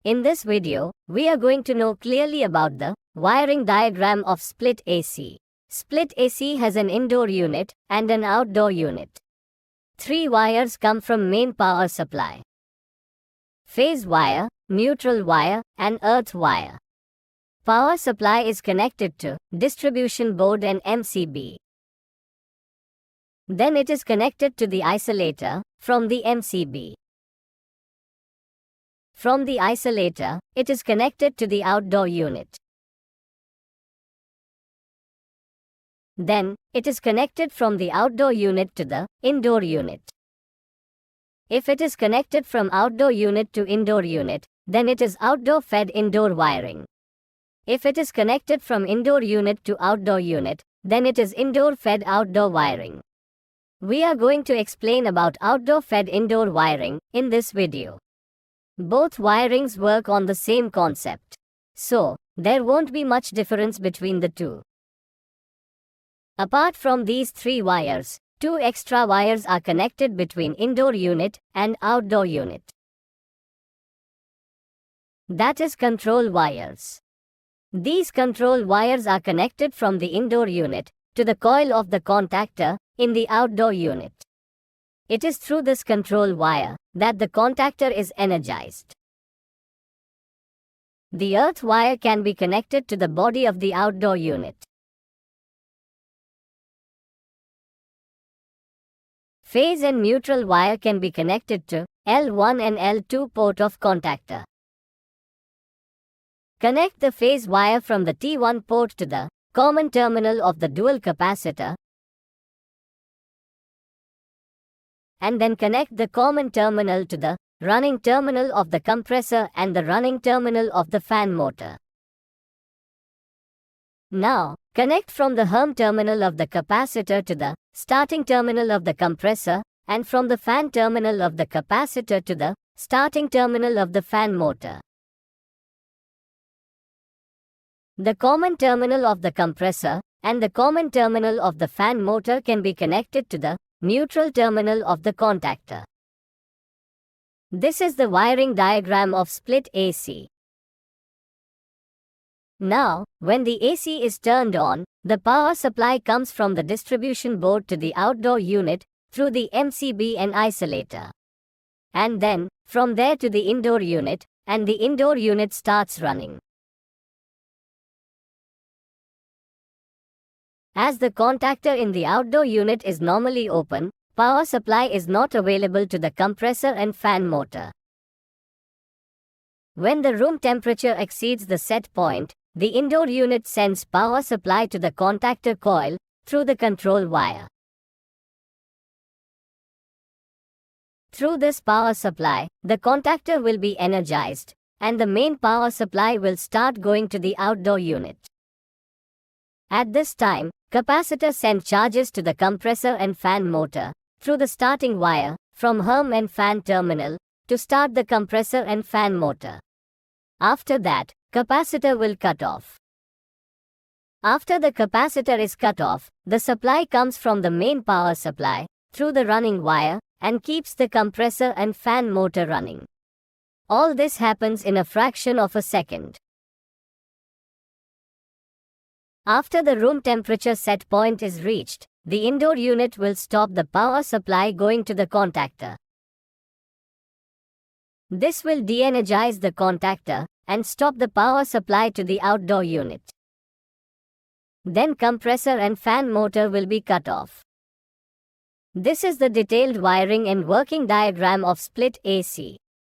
In this video, we are going to know clearly about the wiring diagram of split AC. Split AC has an indoor unit and an outdoor unit. 3 wires come from main power supply: phase wire, neutral wire, and earth wire. Power supply is connected to distribution board and MCB. Then it is connected to the isolator from the MCB. From the isolator, it is connected to the outdoor unit. Then, it is connected from the outdoor unit to the indoor unit. If it is connected from outdoor unit to indoor unit, then it is outdoor fed indoor wiring. If it is connected from indoor unit to outdoor unit, then it is indoor fed outdoor wiring. We are going to explain about outdoor fed indoor wiring in this video. Both wirings work on the same concept, so there won't be much difference between the two. Apart from these 3 wires, 2 extra wires are connected between indoor unit and outdoor unit. That is control wires. These control wires are connected from the indoor unit to the coil of the contactor in the outdoor unit. It is through this control wire that the contactor is energized. The earth wire can be connected to the body of the outdoor unit. Phase and neutral wire can be connected to L1 and L2 port of contactor. Connect the phase wire from the T1 port to the common terminal of the dual capacitor, and then connect the common terminal to the running terminal of the compressor and the running terminal of the fan motor. Now, connect from the Herm terminal of the capacitor to the starting terminal of the compressor, and from the fan terminal of the capacitor to the starting terminal of the fan motor. The common terminal of the compressor and the common terminal of the fan motor can be connected to the neutral terminal of the contactor. This is the wiring diagram of split AC. Now, when the AC is turned on, the power supply comes from the distribution board to the outdoor unit through the MCB and isolator. And then, from there to the indoor unit, and the indoor unit starts running. As the contactor in the outdoor unit is normally open, power supply is not available to the compressor and fan motor. When the room temperature exceeds the set point, the indoor unit sends power supply to the contactor coil through the control wire. Through this power supply, the contactor will be energized, and the main power supply will start going to the outdoor unit. At this time, capacitor sends charges to the compressor and fan motor through the starting wire from Herm and fan terminal to start the compressor and fan motor. After that, capacitor will cut off. After the capacitor is cut off, the supply comes from the main power supply through the running wire and keeps the compressor and fan motor running. All this happens in a fraction of a second. After the room temperature set point is reached, the indoor unit will stop the power supply going to the contactor. This will de-energize the contactor and stop the power supply to the outdoor unit. Then compressor and fan motor will be cut off. This is the detailed wiring and working diagram of split AC.